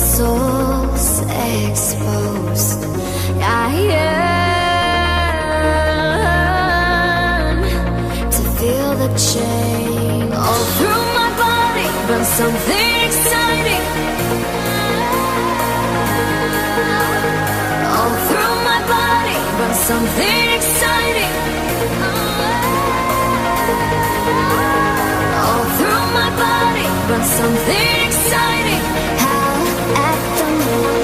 soul's exposed. I yearn to feel the chain all through my body, but something exciting all through my body, but something exciting all through my body, but something exciting. Howl at the moon.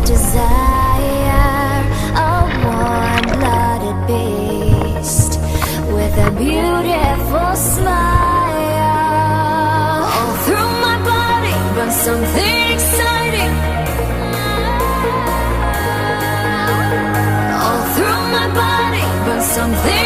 Desire, a warm-blooded beast with a beautiful smile all through my body, but something exciting all through my body, but something